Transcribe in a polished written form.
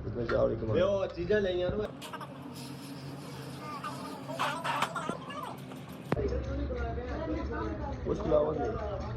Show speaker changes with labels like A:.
A: इसमें चावल की
B: वे वो चीजें ले यार
A: कुछ लाओगे